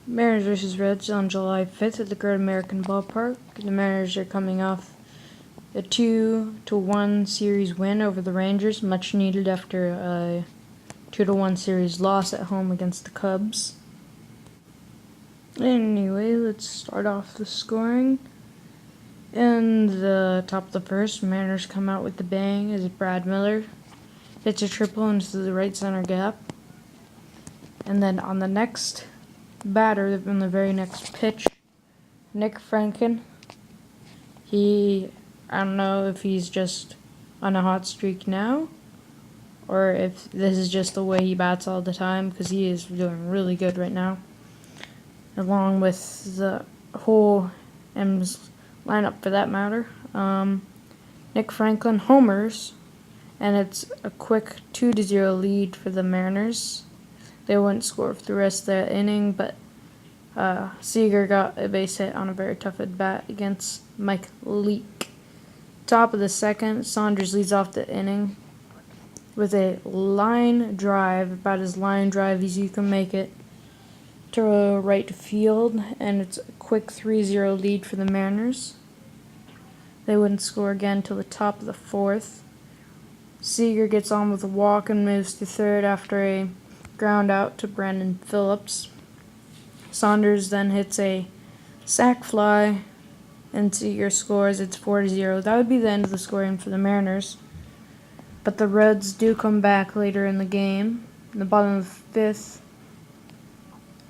Mariners versus Reds on July 5th at the Great American Ballpark. The Mariners are coming off a 2-1 series win over the Rangers, much needed after a 2-1 series loss at home against the Cubs. Anyway, let's start off the scoring. In the top of the first, Mariners come out with the bang as Brad Miller hits a triple into the right center gap. And then on the next batter, on the very next pitch, Nick Franken. I don't know if he's just on a hot streak now, or if this is just the way he bats all the time, because he is doing really good right now. Along with the whole M's lineup for that matter. Nick Franken homers, and it's a quick 2-0 lead for the Mariners. They wouldn't score for the rest of the inning, but Seager got a base hit on a very tough at-bat against Mike Leake. Top of the second, Saunders leads off the inning with a line drive, about as line drive as you can make it, to right field, and it's a quick 3-0 lead for the Mariners. They wouldn't score again till the top of the fourth. Seager gets on with a walk and moves to third after a ground out to Brandon Phillips. Saunders then hits a sac fly, and Seager scores. It's 4-0. That would be the end of the scoring for the Mariners. But the Reds do come back later in the game. In the bottom of the fifth,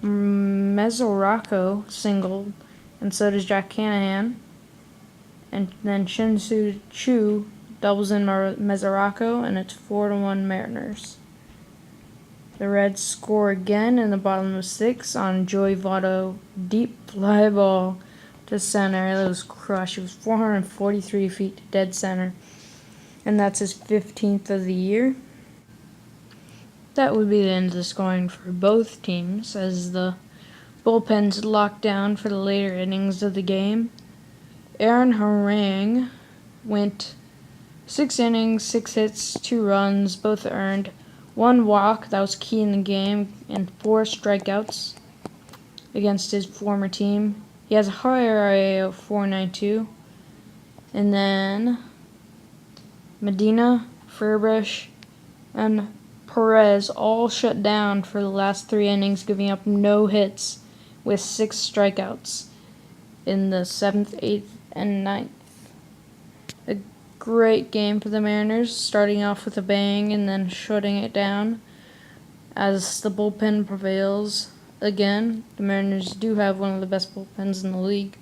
Mesoraco singled, and so does Jack Canahan. And then Shin-Soo Choo doubles in Mesoraco, and it's 4-1 Mariners. The Reds score again in the bottom of six on Joey Votto deep fly ball to center. It was crushed. It was 443 feet to dead center, and that's his 15th of the year. That would be the end of the scoring for both teams as the bullpens locked down for the later innings of the game. Aaron Harang went 6 innings, 6 hits, 2 runs, both earned, 1 walk, that was key in the game, and 4 strikeouts against his former team. He has a high ERA of 4.92. And then Medina, Furbush, and Perez all shut down for the last 3 innings, giving up no hits with 6 strikeouts in the 7th, 8th, and 9th. A great game for the Mariners, starting off with a bang and then shutting it down as the bullpen prevails. Again, the Mariners do have one of the best bullpens in the league,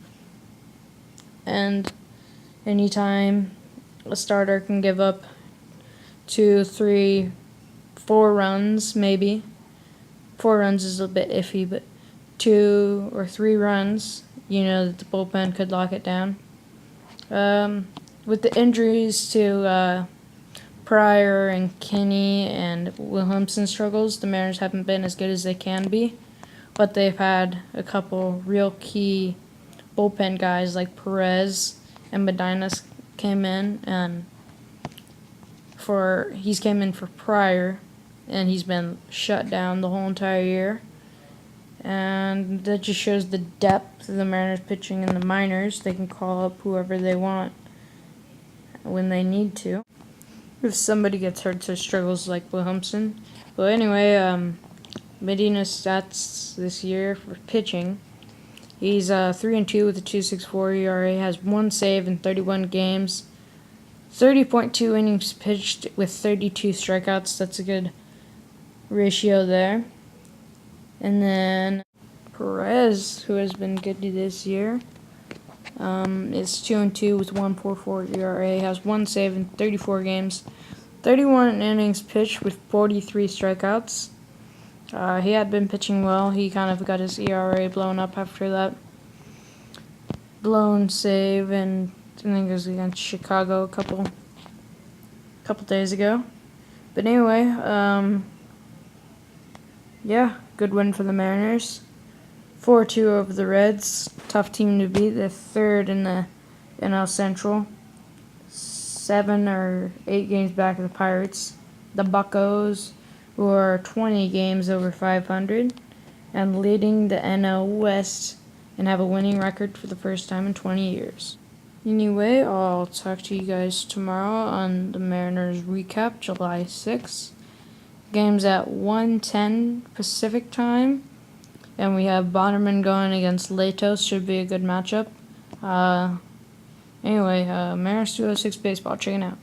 and anytime a starter can give up 2, 3, 4 runs, maybe 4 runs is a bit iffy, but 2 or 3 runs, you know that the bullpen could lock it down. With the injuries to Pryor and Kinney and Williamson struggles, the Mariners haven't been as good as they can be, but they've had a couple real key bullpen guys like Perez and Medina came in, and he's came in for Pryor, and he's been shut down the whole entire year. And that just shows the depth of the Mariners pitching in the minors. They can call up whoever they want when they need to, if somebody gets hurt or struggles like Williamson. But anyway, Medina's stats this year for pitching: he's 3-2 with a 2.64 ERA, has 1 save in 31 games, 30.2 innings pitched with 32 strikeouts. That's a good ratio there. And then Perez, who has been good this year, is 2-2 with 1.44 ERA, has 1 save in 34 games, 31 innings pitched with 43 strikeouts. He had been pitching well. He kind of got his ERA blown up after that blown save, and I think it was against Chicago a couple days ago. But anyway, yeah, good win for the Mariners. 4-2 over the Reds. Tough team to beat. They're third in the NL Central. 7 or 8 games back of the Pirates. The Buccos, who are 20 games over 500. and leading the NL West and have a winning record for the first time in 20 years. Anyway, I'll talk to you guys tomorrow on the Mariners recap, July 6th. Game's at 1:10 Pacific time, and we have Bonnerman going against Latos. Should be a good matchup. Anyway, Mariners 206 Baseball, check it out.